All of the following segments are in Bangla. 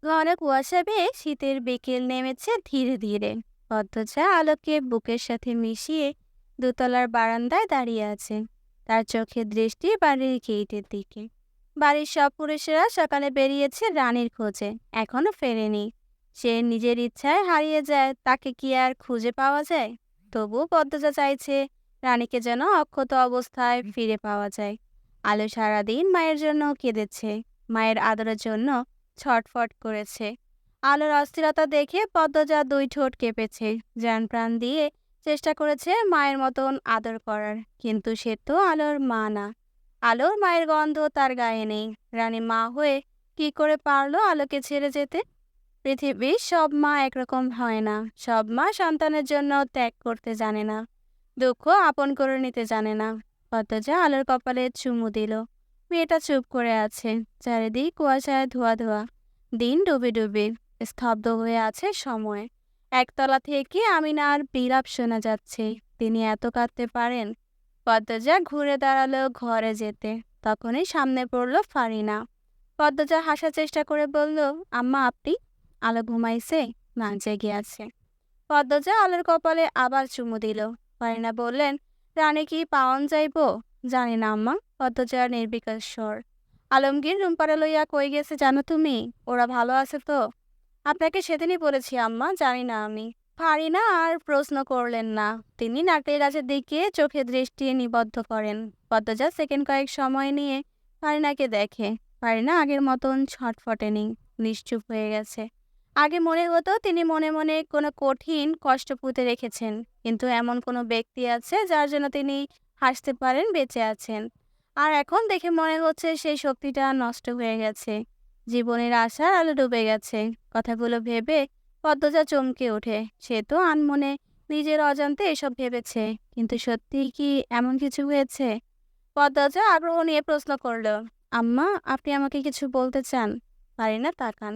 ঘন কুয়াশা বেয়ে শীতের বিকেল নেমেছে ধীরে ধীরে। পদ্মজা আলোকে বুকের সাথে মিশিয়ে দোতলার বারান্দায় দাঁড়িয়ে আছে। তার চোখের দৃষ্টি বাড়ির গেটের দিকে। বাড়ির সব পুরুষেরা সকালে বেরিয়েছে রানীর খোঁজে, এখনো ফেরেনি। সে নিজের ইচ্ছায় হারিয়ে যায়, তাকে কি আর খুঁজে পাওয়া যায়? তবুও পদ্মজা চাইছে রানীকে যেন অক্ষত অবস্থায় ফিরে পাওয়া যায়। আলো সারাদিন মায়ের জন্য কেঁদেছে, মায়ের আদরের জন্য ছটফট করেছে। আলোর অস্থিরতা দেখে পদ্মজা দুই ঠোঁট কেঁপেছে, জান প্রাণ দিয়ে চেষ্টা করেছে মায়ের মতন আদর করার, কিন্তু সে তো আলোর মা না। আলোর মায়ের গন্ধ তার গায়ে নেই। রানী মা হয়ে কি করে পারলো আলোকে ছেড়ে যেতে? পৃথিবীর সব মা একরকম হয় না। সব মা সন্তানের জন্য ত্যাগ করতে জানে না, দুঃখ আপন করে নিতে জানে না। পদ্মজা আলোর কপালে চুমু দিল। মেয়েটা চুপ করে আছে। চারিদিক কুয়াশায় ধোয়া ধোয়া, দিন ডুবে ডুবে। স্তব্ধ হয়ে আছে সময়। একতলা থেকে আমিনার বিলাপ শোনা যাচ্ছে। তিনি এত কাঁদতে পারেন? পদ্মজা ঘুরে দাঁড়ালো ঘরে যেতে। তখনই সামনে পড়ল ফারিনা। পদ্মজা হাসার চেষ্টা করে বলল, আম্মা আপনি? আলো ঘুমাইছে? না, জেগে আছে। পদ্মজা আলোর কপালে আবার চুমু দিল। ফারিনা বললেন, রানী কি পাওয়ান যাইব? জানি না আম্মা। পদ্মজার নির্বিকার স্বর। আলমগীর রুম্পারে লইয়া কই গেছে জানো তুমি? ওরা ভালো আছে তো? আপনাকে সেদিনই বলেছি আম্মা, জানি না আমি। ফারিনা আর প্রশ্ন করলেন না। তিনি নারকেল গাছের দিকে চোখে দৃষ্টি নিবদ্ধ করেন। পদ্মজা সেকেন্ড কয়েক সময় নিয়ে ফারিনাকে দেখে। ফারিনা আগের মতন ছটফটেনি, নিশ্চুপ হয়ে গেছে। আগে মনে হতো তিনি মনে মনে কোনো কঠিন কষ্ট পুঁতে রেখেছেন, কিন্তু এমন কোনো ব্যক্তি আছে যার জন্য তিনি হাসতে পারেন, বেঁচে আছেন। আর এখন দেখে মনে হচ্ছে সেই শক্তিটা নষ্ট হয়ে গেছে। জীবনের আশার আলো ডুবে গেছে। কথাগুলো ভেবে পদ্মজা চমকে ওঠে। সে তো আনমনে নিজের অজান্তে এসব ভেবেছে, কিন্তু সত্যি কি এমন কিছু হয়েছে? পদ্মজা আগ্রহ নিয়ে প্রশ্ন করল, আম্মা আপনি আমাকে কিছু বলতে চান? ফারিনা তাকান।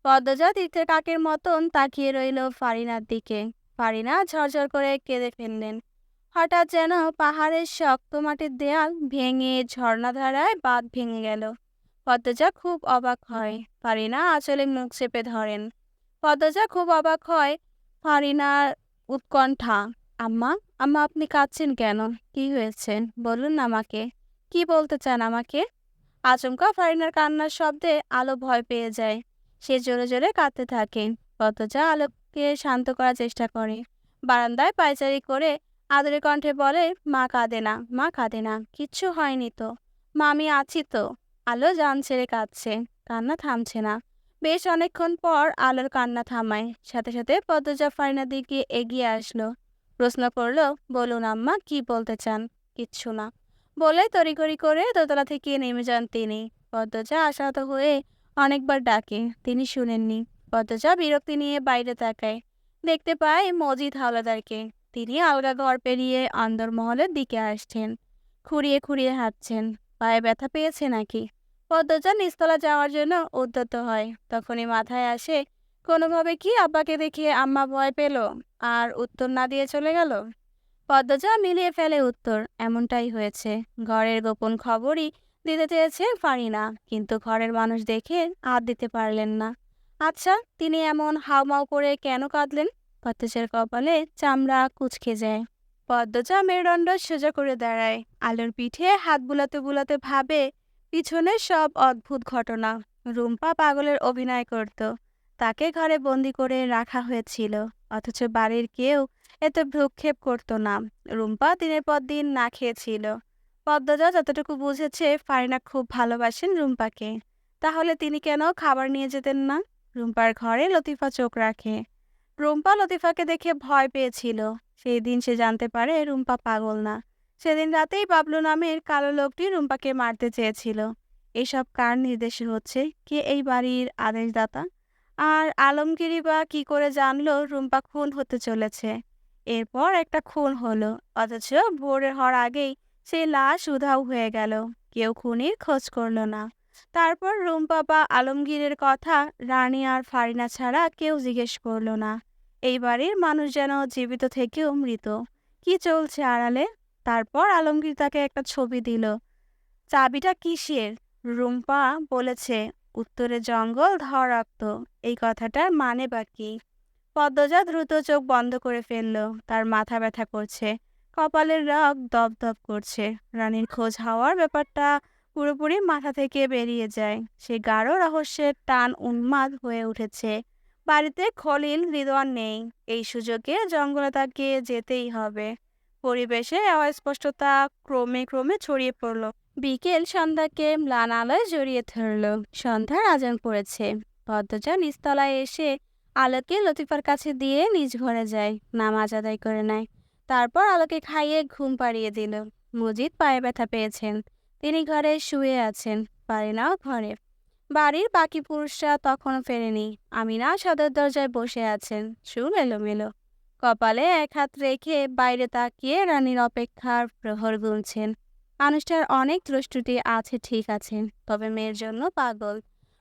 পদ্মজা তীর্থের কাকের মতন তাকিয়ে রইল ফারিনার দিকে। ফারিনা ঝরঝর করে কেঁদে ফেললেন। হঠাৎ যেন পাহাড়ের শক্ত মাটির দেয়াল ভেঙে ঝর্ণাধারায় বাঁধ ভেঙে গেল। পদ্মজা খুব অবাক হয়। ফারিনা আঁচলে মুখ চেপে ধরেন। পদ্মজা খুব অবাক হয় ফারিনার উৎকণ্ঠা। আম্মা, আম্মা আপনি কাঁদছেন কেন? কি হয়েছে বলুন না আমাকে। কি বলতে চান আমাকে? আচমকা ফারিনার কান্নার শব্দে আলো ভয় পেয়ে যায়। সে জোরে জোরে কাঁদতে থাকে। পদ্মজা আলোকে শান্ত করার চেষ্টা করে। বারান্দায় পায়চারি করে আদরের কণ্ঠে বলে, মা কাঁদে না, মা কাঁদে না, কিচ্ছু হয়নি তো মা, আমি আছি তো। আলো জান ছেড়ে কাঁদছে, কান্না থামছে না। বেশ অনেকক্ষণ পর আলোর কান্না থামায়। সাথে সাথে পদ্মজা ফারিনার দিকে এগিয়ে আসলো। প্রশ্ন করলো, বলুন আম্মা, কি বলতে চান? কিচ্ছু না বলে তড়িঘড়ি করে দোতলা থেকে নেমে যান তিনি। পদ্মজা আশাহত হয়ে অনেকবার ডাকে, তিনি শুনেননি। পদ্মজা বিরক্তি নিয়ে বাইরে তাকায়। দেখতে পায় মজিদ হাওলাদারকে। তিনি আলগা ঘর পেরিয়ে অন্দরমহলের দিকে আসছেন। খুঁড়িয়ে খুঁড়িয়ে হাঁটছেন। পায়ে ব্যথা পেয়েছে নাকি? পদ্মজা নিচতলা যাওয়ার জন্য উদ্যত হয়। তখনই মাথায় আসে, কোনোভাবে কি আব্বাকে দেখে আম্মা ভয় পেল আর উত্তর না দিয়ে চলে গেল? পদ্মজা মিলিয়ে ফেলে উত্তর, এমনটাই হয়েছে। ঘরের গোপন খবরই দিতে চেয়েছে ফারিনা, কিন্তু ঘরের মানুষ দেখে আর দিতে পারলেন না। আচ্ছা, তিনি এমন হাউমাউ করে কেন কাঁদলেন? পদ্মজার কপালে চামড়া কুঁচকে যায়। পদ্মজা মেরুদণ্ড সোজা করে দাঁড়ায়। আলোর পিঠে হাত বুলাতে বুলাতে ভাবে পিছনের সব অদ্ভুত ঘটনা। রুম্পা পাগলের অভিনয় করত, তাকে ঘরে বন্দি করে রাখা হয়েছিল, অথচ বাড়ির কেউ এত ভ্রুক্ষেপ করতো না। রুম্পা দিনের পর দিন না খেয়েছিল। পদ্মজা যতটুকু বুঝেছে ফারিনা খুব ভালোবাসেন রুম্পাকে। তাহলে তিনি কেন খাবার নিয়ে যেতেন না? রুম্পার ঘরে লতিফা চোখ রাখে। রুম্পা লতিফাকে দেখে ভয় পেয়েছিল। সেই দিন সে জানতে পারে রুম্পা পাগল না। সেদিন রাতেই বাবলু নামের কালো লোকটি রুম্পাকে মারতে চেয়েছিল। এসব কার নির্দেশে হচ্ছে? কে এই বাড়ির আদেশদাতা? আর আলমগীরই বা কি করে জানলো রুম্পা খুন হতে চলেছে? এরপর একটা খুন হলো, অথচ ভোরের হওয়ার আগেই সেই লাশ উধাও হয়ে গেল। কেউ খুনির খোঁজ করলো না। তারপর রুম্পা বা আলমগীরের কথা রানী আর ফারিনা ছাড়া কেউ জিজ্ঞেস করলো না। এই বাড়ির মানুষ যেন জীবিত থেকেও মৃত। কি চলছে আড়ালে? তারপর আলমগীর তাকে একটা ছবি দিল। চাবিটা কিসের? রুম্পা বলেছে, উত্তরে জঙ্গল ধরাক্ত, এই কথাটার মানে বা কি? পদ্মজা দ্রুত চোখ বন্ধ করে ফেলল। তার মাথা ব্যথা করছে, কপালের রগ দপদপ করছে। রানীর খোঁজ হওয়ার ব্যাপারটা পুরোপুরি মাথা থেকে বেরিয়ে যায়। সে গাঢ় রহস্যের টান উন্মাদ হয়ে উঠেছে। বাড়িতে খলিল রিদওয়ান নেই, এই সুযোগে জঙ্গলে তাকে যেতেই হবে। পরিবেশে অস্পষ্টতা ক্রমে ক্রমে ছড়িয়ে পড়ল। বিকেল সন্ধ্যাকে ম্লান আলোয় জড়িয়ে ধরল। সন্ধ্যার আজান পড়েছে। পদ্মজা নিচতলায় এসে আলোকে লতিফার কাছে দিয়ে নিজ ঘরে যায়, নামাজ আদায় করে নেয়। তারপর আলোকে খাইয়ে ঘুম পাড়িয়ে দিল। মজিদ পায়ে ব্যথা পেয়েছেন, তিনি ঘরে শুয়ে আছেন। পারিনাও ঘরে। বাড়ির বাকি পুরুষরা তখনও ফেরেনি। আমিনা সদর দরজায় বসে আছেন, চুল এলোমেলো। কপালে এক হাত রেখে বাইরে তাকিয়ে রানীর অপেক্ষার প্রহর গুনছেন। মানুষটার অনেক ত্রুটি আছে ঠিক আছে, তবে মেয়ের জন্য পাগল।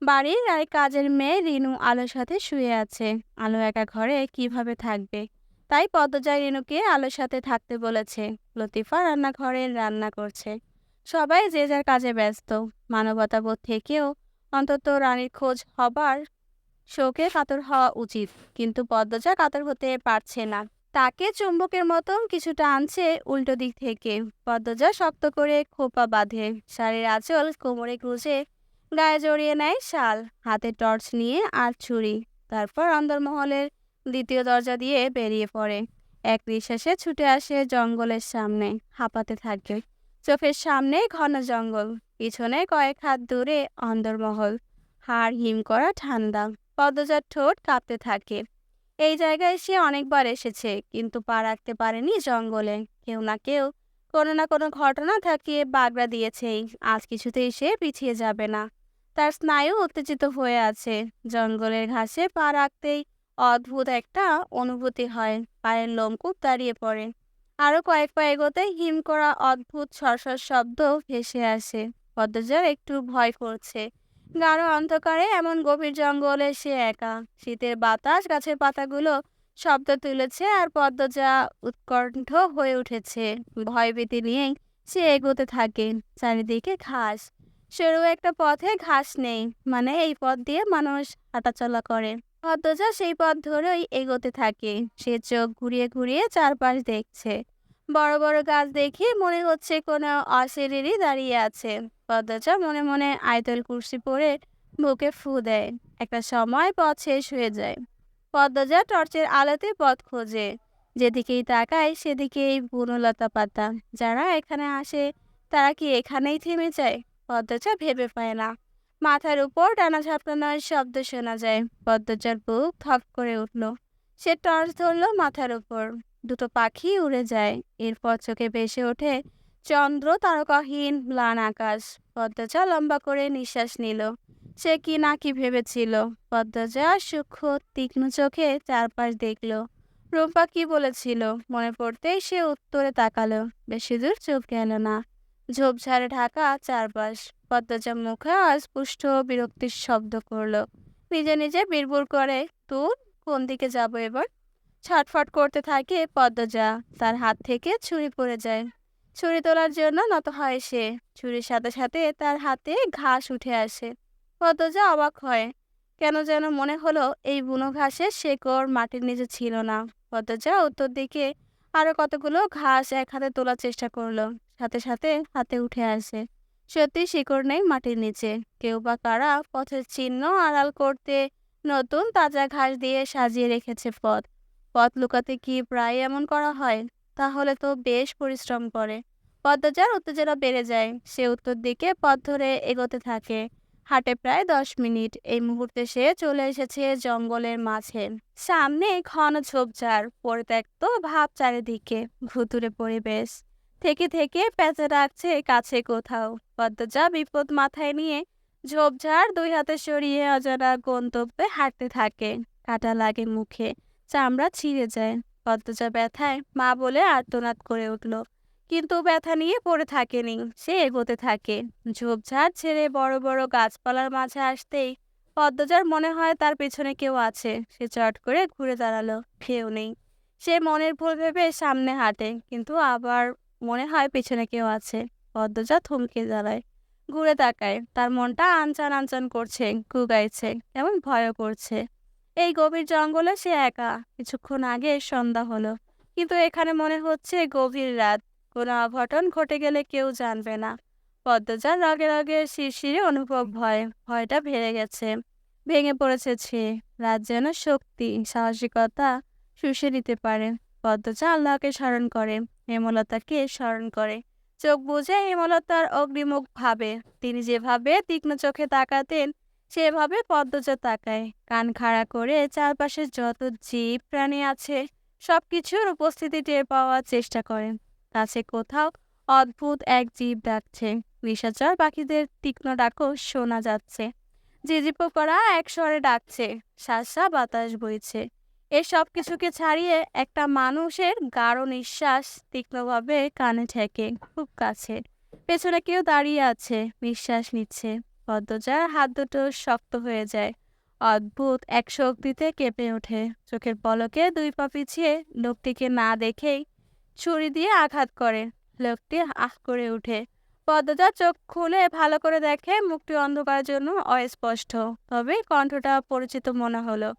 বাড়ির আর কাজের মেয়ে রিনু আলোর সাথে শুয়ে আছে। আলো একা ঘরে কিভাবে থাকবে? তাই পদ্মজা রিনুকে আলোর সাথে থাকতে বলেছে। লতিফা রান্নাঘরে রান্না করছে। সবাই যে যার কাজে ব্যস্ত। মানবতাবোধ থেকেও অন্তত রানীর খোঁজ হবার শোকে কাতর হওয়া উচিত, কিন্তু পদ্মজা কাতর হতে পারছে না। তাকে চুম্বকের মতো কিছুটা আনছে উল্টো দিক থেকে। পদ্মজা শক্ত করে খোপা বাঁধে, শাড়ির আঁচল কোমরে গুজে গায়ে জড়িয়ে নেয় শাল, হাতে টর্চ নিয়ে আর ছুরি। তারপর অন্দরমহলের দ্বিতীয় দরজা দিয়ে বেরিয়ে পড়ে। এক নিঃশ্বাসে ছুটে আসে জঙ্গলের সামনে, হাঁপাতে থাকে। চোখের সামনে ঘন জঙ্গল, পিছনে কয়েক হাত দূরে অন্দরমহল। হাড় হিম করা ঠান্ডা। পদ্মজার ঠোঁট কাঁপতে থাকে। এই জায়গায় সে অনেকবার এসেছে, কিন্তু পা রাখতে পারেনি জঙ্গলে। কেউ না কেউ, কোনো না কোনো ঘটনা থাকিয়ে বাগড়া দিয়েছেই। আজ কিছুতেই সে পিছিয়ে যাবে না। তার স্নায়ু উত্তেজিত হয়ে আছে। জঙ্গলের ঘাসে পা রাখতেই অদ্ভুত একটা অনুভূতি হয়, পায়ের লোমকূপ দাঁড়িয়ে পড়ে। আরো কয়েক পা এগোতেই হিম করা অদ্ভুত সরসর শব্দ ভেসে আসে। পদ্মজার একটু ভয় করছে। গাঢ় অন্ধকারে এমন গভীর জঙ্গলে সে একা। শীতের বাতাস গাছের পাতাগুলো শব্দ তুলেছে, আর পদ্মজা উৎকণ্ঠ হয়ে উঠেছে। ভয়ভীতি নিয়েই সে এগোতে থাকে। চারিদিকে ঘাস, সরু একটা পথে ঘাস নেই, মানে এই পথ দিয়ে মানুষ হাঁটাচলা করে। পদ্মজা সেই পথ ধরেই এগোতে থাকে। সে চোখ ঘুরিয়ে ঘুরিয়ে চারপাশ দেখছে। বড় বড় গাছ দেখে মনে হচ্ছে কোনো অশরীরই দাঁড়িয়ে আছে। পদ্মজা মনে মনে আয়তুল কুরসি পড়ে বুকে ফু দেয়। একটা সময় পথ শেষ হয়ে যায়। পদ্মজা টর্চের আলোতে পথ খোঁজে। যেদিকেই তাকায় সেদিকেই বনলতা পাতা। যারা এখানে আসে তারা কি এখানেই থেমে যায়? পদ্মজা ভেবে পায় না। মাথার উপর ডানা ঝাপটানোর শব্দ শোনা যায়। পদ্মজার বুক ধপ করে উঠল। সে টর্চ ধরল মাথার উপর। দুটো পাখি উড়ে যায়। এরপর চোখে ভেসে ওঠে চন্দ্র তারকাহীন ম্লান আকাশ। পদ্মজা লম্বা করে নিঃশ্বাস নিল। সে কি না কি ভেবেছিল। পদ্মজা সূক্ষ্ম তীক্ষ্ণ চোখে চারপাশ দেখল। রুম্পা কি বলেছিল মনে পড়তেই সে উত্তরে তাকালো। বেশি দূর চোখ গেল না। ঝোপঝাড়ে ঢাকা চারপাশ। পদ্মজা মুখে অস্পষ্ট বিরক্তির শব্দ করলো। নিজে নিজে বিড়বিড় করে, তুই কোন দিকে যাবো এবার? ছটফট করতে থাকে পদ্মজা। তার হাত থেকে ছুরি পড়ে যায়। ছুরি তোলার জন্য নত হয় সে। ছুরির সাথে সাথে তার হাতে ঘাস উঠে আসে। পদ্মজা অবাক হয়। কেন যেন মনে হলো এই বুনো ঘাসের শেকড় মাটির নিচে ছিল না। পদ্মজা উত্তর দিকে আরো কতগুলো ঘাস এক হাতে তোলার চেষ্টা করলো। সাথে সাথে হাতে উঠে আসে। সত্যি শিকড় নেই মাটির নিচে। কেউ বা কারা পথের চিহ্ন আড়াল করতে নতুন তাজা ঘাস দিয়ে সাজিয়ে রেখেছে পথ। পথ লুকাতে কি প্রায় এমন করা হয়? তাহলে তো বেশ পরিশ্রম করে। পদ্মজার উত্তেজনা বেড়ে যায়। সে উত্তর দিকে পথ ধরে এগোতে থাকে। হাঁটে প্রায় 10 মিনিট। এই মুহূর্তে সে চলে এসেছে জঙ্গলের মাঝে। সামনে ঘন ঝোপঝাড়, পরিত্যক্ত ভাব চারিদিকে। ভুতুড়ে পরিবেশ থেকে থেকে পেঁচে ডাকছে কাছে কোথাও। পদ্মজা বিপদ মাথায় নিয়ে ঝোপঝাড় দুই হাতে সরিয়ে অজানা গন্তব্যে হাঁটতে থাকে। কাঁটা লাগে মুখে, চামড়া ছিঁড়ে যায়। পদ্মজা ব্যথায় মা বলে আর্তনাদ করে উঠল, কিন্তু ব্যথা নিয়ে পড়ে থাকেনি। সে এগোতে থাকে। ঝোপঝাড় ছেড়ে বড় বড় গাছপালার মাঝে আসতেই পদ্মজার মনে হয় তার পেছনে কেউ আছে। সে চট করে ঘুরে দাঁড়ালো, কেউ নেই। সে মনের ভুল ভেবে সামনে হাঁটে, কিন্তু আবার মনে হয় পেছনে কেউ আছে। পদ্মজা থমকে দাঁড়ায়। ঘুরে তাকায়, তার মনটা আনচান আনচান করছে, গুগাইছে, এমন ভয়ও করছে। এই গভীর জঙ্গলে সে একা। কিছুক্ষণ আগে সন্ধ্যা হলো, কিন্তু এখানে মনে হচ্ছে গভীর রাত। কোনো অঘটন ঘটে গেলে কেউ জানবে না। পদ্মজার রগে রগে শিরশিরে অনুভব ভয়টা বেড়ে গেছে, ভেঙে পড়েছে সে। রাত যেন শক্তি, সাহসিকতা শুষে নিতে পারে। পদ্মজা আল্লাহকে স্মরণ করে, হেমলতাকে স্মরণ করে। চোখ বুজে হেমলতার অগ্নিমুখ ভাবে। তিনি যেভাবে তীক্ষ্ণ চোখে তাকাতেন, সেভাবে পদ্মজা তাকায়, কান খাড়া করে চারপাশে যত জীব প্রাণী আছে সবকিছুর উপস্থিতি টের পাওয়ার চেষ্টা করেন। কাছে কোথাও অদ্ভুত এক জীব ডাকছে, নিশাচর পাখিদের তীক্ষ্ণ ডাকও শোনা যাচ্ছে। ঝিঁঝি পোকারা এক স্বরে ডাকছে, শাঁসা বাতাস বইছে। এই সব কিছুকে ছাড়িয়ে একটা মানুষের গাঢ় নিঃশ্বাস তীক্ষ্ণভাবে কানে ঠেকে, খুব কাছে। পেছনে কেউ দাঁড়িয়ে আছে, নিঃশ্বাস নিচ্ছে। পদ্মজার হাত দুটো শক্ত হয়ে যায়, অদ্ভুত এক শক্তিতে কেঁপে ওঠে। চোখের পলকে দুই পা পিছিয়ে লোকটিকে না দেখেই ছুরি দিয়ে আঘাত করে। লোকটি আহ করে উঠে। পদ্মজা চোখ খুলে ভালো করে দেখে, মুখটি অন্ধকারের জন্য অস্পষ্ট, তবে কণ্ঠটা পরিচিত মনে হলো।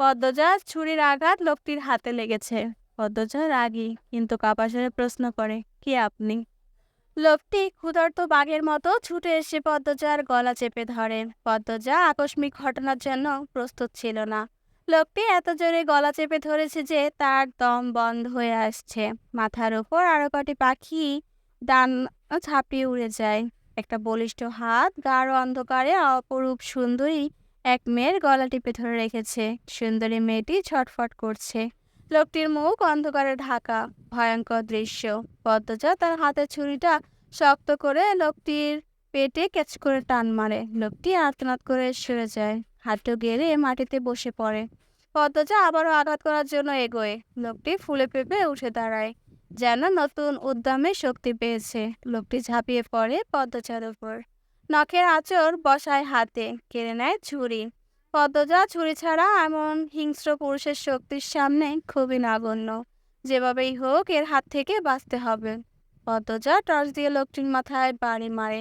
পদ্মজা ছুরির আঘাত লোকটির হাতে লেগেছে। পদ্মজা রাগী, কিন্তু কাপা স্বরে প্রশ্ন করে, কে আপনি? লোকটি ক্ষুধার্ত বাঘের মতো ছুটে এসে পদ্মজার গলা চেপে ধরে। পদ্মজা আকস্মিক ঘটনার জন্য প্রস্তুত ছিল না। লোকটি এত জোরে গলা চেপে ধরেছে যে তার দম বন্ধ হয়ে আসছে। মাথার ওপর আরো কটি পাখি ডান ঝাঁপিয়ে উড়ে যায়। একটা বলিষ্ঠ হাত গাঢ় অন্ধকারে অপরূপ সুন্দরী এক মেয়ের গলা টিপে ধরে রেখেছে। সুন্দরী মেয়েটি ছটফট করছে। লোকটির মুখ অন্ধকারে ঢাকা, ভয়ঙ্কর দৃশ্য। পদ্মজা তার হাতের ছুরিটা শক্ত করে লোকটির পেটে ক্যাচ করে টান মারে। লোকটি আর্তনাদ করে সরে যায়, হাঁটু গেড়ে মাটিতে বসে পড়ে। পদ্মজা আবারও আঘাত করার জন্য এগোয়। লোকটি ফুলে ফেঁপে উঠে দাঁড়ায়, যেন নতুন উদ্যমে শক্তি পেয়েছে। লোকটি ঝাঁপিয়ে পড়ে পদ্মজার উপর, নখের আঁচড় বসায় হাতে, কেড়ে নেয় ছুরি। পদ্মজা ছুরি ছাড়া এমন হিংস্র পুরুষের শক্তির সামনে খুবই নগণ্য। যেভাবেই হোক এর হাত থেকে বাঁচতে হবে। পদ্মজা টর্চ দিয়ে লোকটির মাথায় বাড়ি মারে।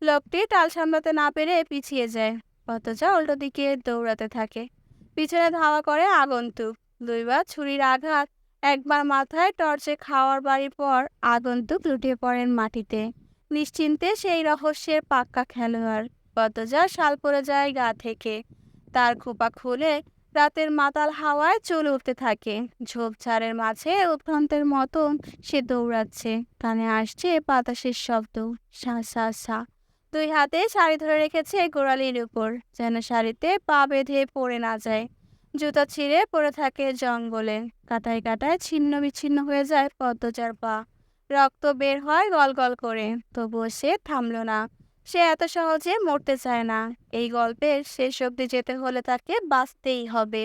লোকটি টাল সামলাতে না পেরে পিছিয়ে যায়। পদ্মজা উল্টো দিকে দৌড়াতে থাকে। পিছনে ধাওয়া করে আগন্তুক। দুইবার ছুরির আঘাত, একবার মাথায় টর্চে খাওয়ার বাড়ির পর আগন্তুক লুটিয়ে পড়েন মাটিতে। নিশ্চিন্তে সেই রহস্যের পাক্কা খেলোয়াড়। পদ্মজা শাল পড়ে যায় গা থেকে। তার খোপা খুলে রাতের মাতাল হাওয়ায় চুল উঠতে থাকে। ঝোপঝাড়ের মাঝে উদ্ভ্রান্তের মতন সে দৌড়াচ্ছে। কানে আসছে বাতাসের শব্দ, সা সা সা। দুই হাতে শাড়ি ধরে রেখেছে গোড়ালির উপর, যেন শাড়িতে পা বেঁধে পড়ে না যায়। জুতা ছিঁড়ে পড়ে থাকে জঙ্গলে। কাটায় কাটায় ছিন্ন বিচ্ছিন্ন হয়ে যায় পদ্মজার পা। রক্ত বের হয় গল গল করে, তবুও সে থামল না। সে এত সহজে মরতে চায় না। এই গল্পের শেষ অবধি যেতে হলে তাকে বাঁচতেই হবে।